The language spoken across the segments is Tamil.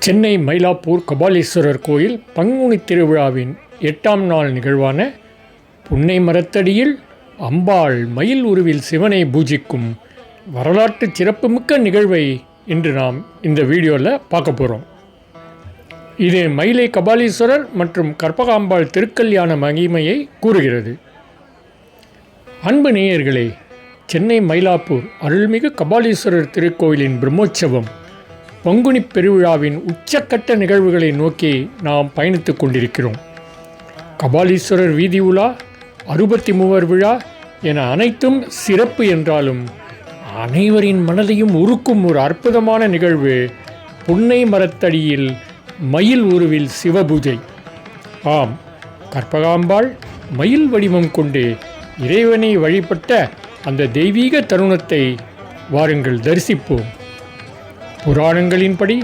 சென்னை மயிலாப்பூர் கபாலீஸ்வரர் கோயில் பங்குனி திருவிழாவின் 8ஆம் நாள் நிகழ்வான புன்னை மரத்தடியில் அம்பாள் மயில் உருவில் சிவனை பூஜிக்கும் வரலாற்று சிறப்புமிக்க நிகழ்வை இன்று நாம் இந்த வீடியோவில் பார்க்க போகிறோம். இது மயிலை கபாலீஸ்வரர் மற்றும் கற்பகாம்பாள் திருக்கல்யாண மகிமையை கூறுகிறது. அன்பு நேயர்களே, சென்னை மயிலாப்பூர் அருள்மிகு கபாலீஸ்வரர் திருக்கோயிலின் பிரம்மோற்சவம் பங்குனி பெருவிழாவின் உச்சக்கட்ட நிகழ்வுகளை நோக்கி நாம் பயணித்து கொண்டிருக்கிறோம். கபாலீஸ்வரர் வீதி உலா, 63 விழா என அனைத்தும் சிறப்பு என்றாலும் அனைவரின் மனதையும் உருக்கும் ஒரு அற்புதமான நிகழ்வு புன்னை மரத்தடியில் மயில் உருவில் சிவபூஜை. ஆம், கற்பகாம்பாள் மயில் வடிவம் கொண்டு இறைவனை வழிபட்ட அந்த தெய்வீக தருணத்தை வாருங்கள் தரிசிப்போம். புராணங்களின்படி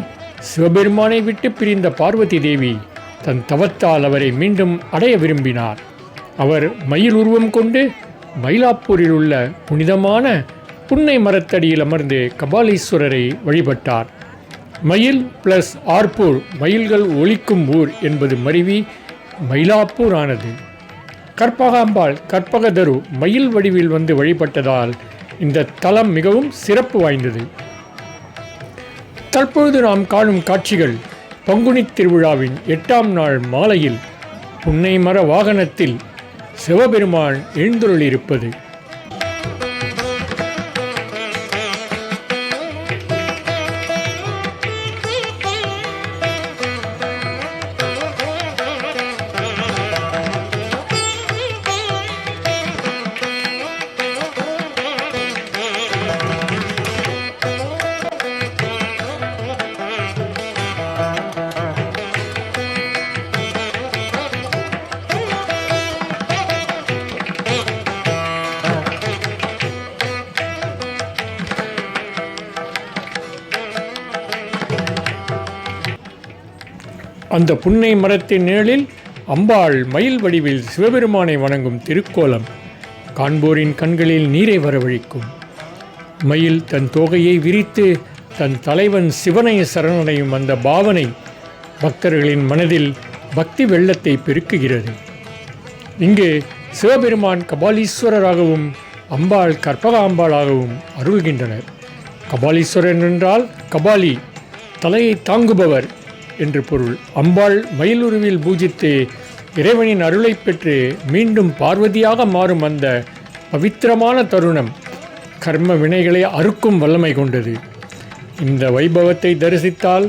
சிவபெருமானை விட்டு பிரிந்த பார்வதி தேவி தன் தவத்தால் அவரை மீண்டும் அடைய விரும்பினார். அவர் மயில் உருவம் கொண்டு மயிலாப்பூரில் உள்ள புனிதமான புன்னை மரத்தடியில் அமர்ந்து கபாலீஸ்வரரை வழிபட்டார். மயில் ப்ளஸ் ஆர்ப்பூர், மயில்கள் ஒலிக்கும் ஊர் என்பது மருவி மயிலாப்பூர் ஆனது. கற்பகாம்பாள் கற்பகதரு மயில் வடிவில் வந்து வழிபட்டதால் இந்த தலம் மிகவும் சிறப்பு வாய்ந்தது. தற்பொழுது நாம் காணும் காட்சிகள் பங்குனி திருவிழாவின் 8ஆம் நாள் மாலையில் புன்னை மர வாகனத்தில் சிவபெருமான் எழுந்தருளியிருப்பது. அந்த புன்னை மரத்தின் நிழலில் அம்பாள் மயில் வடிவில் சிவபெருமானை வணங்கும் திருக்கோலம் காண்போரின் கண்களில் நீரை வரவழைக்கும். மயில் தன் தோகையை விரித்து தன் தலைவன் சிவனை சரணடையும் அந்த பாவனை பக்தர்களின் மனதில் பக்தி வெள்ளத்தை பெருக்குகிறது. இங்கு சிவபெருமான் கபாலீஸ்வரராகவும் அம்பாள் கற்பகாம்பாளாகவும் அருள்கின்றனர். கபாலீஸ்வரன் என்றால் கபாலி, தலையை தாங்குபவர் என்று பொருள். அம்பாள் மயிலுருவில் பூஜித்து இறைவனின் அருளை பெற்று மீண்டும் பார்வதியாக மாறும் அந்த பவித்திரமான தருணம் கர்ம வினைகளை அறுக்கும் வல்லமை கொண்டது. இந்த வைபவத்தை தரிசித்தால்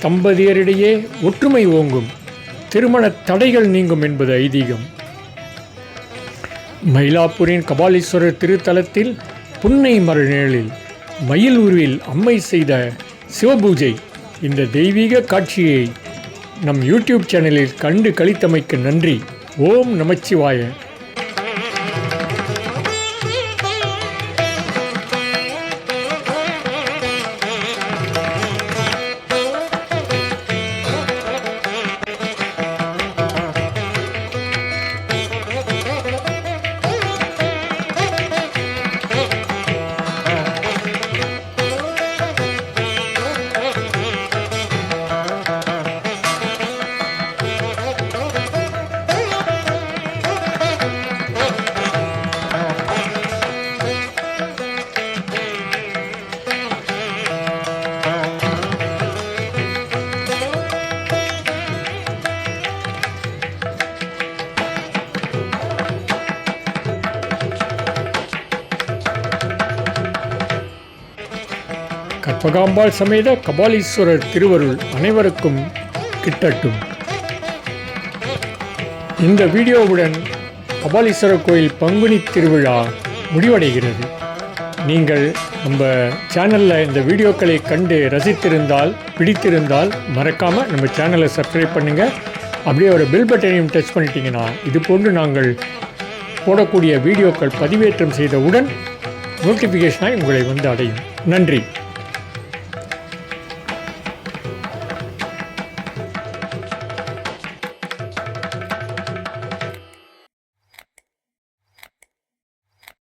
தம்பதியரிடையே ஒற்றுமை ஓங்கும், திருமண தடைகள் நீங்கும் என்பது ஐதீகம். மயிலாப்பூரின் கபாலீஸ்வரர் திருத்தலத்தில் புன்னை மர நிழலில் மயில் உருவில் அம்மை செய்த சிவபூஜை, இந்த தெய்வீக காட்சியை நம் யூடியூப் சேனலில் கண்டு களித்தமைக்கு நன்றி. ஓம் நமச்சிவாய. கற்பகாம்பாள் சமேத கபாலீஸ்வரர் திருவருள் அனைவருக்கும் கிட்டட்டும். இந்த வீடியோவுடன் கபாலீஸ்வரர் கோயில் பங்குனி திருவிழா முடிவடைகிறது. நீங்கள் நம்ம சேனலில் இந்த வீடியோக்களை கண்டு ரசித்திருந்தால், பிடித்திருந்தால் மறக்காமல் நம்ம சேனலை சப்ஸ்கிரைப் பண்ணுங்கள். அப்படியே ஒரு பெல் பட்டனையும் டச் பண்ணிட்டீங்கன்னா இது போன்று நாங்கள் போடக்கூடிய வீடியோக்கள் பதிவேற்றம் செய்தவுடன் நோட்டிஃபிகேஷனாக உங்களை வந்து அடையும். நன்றி.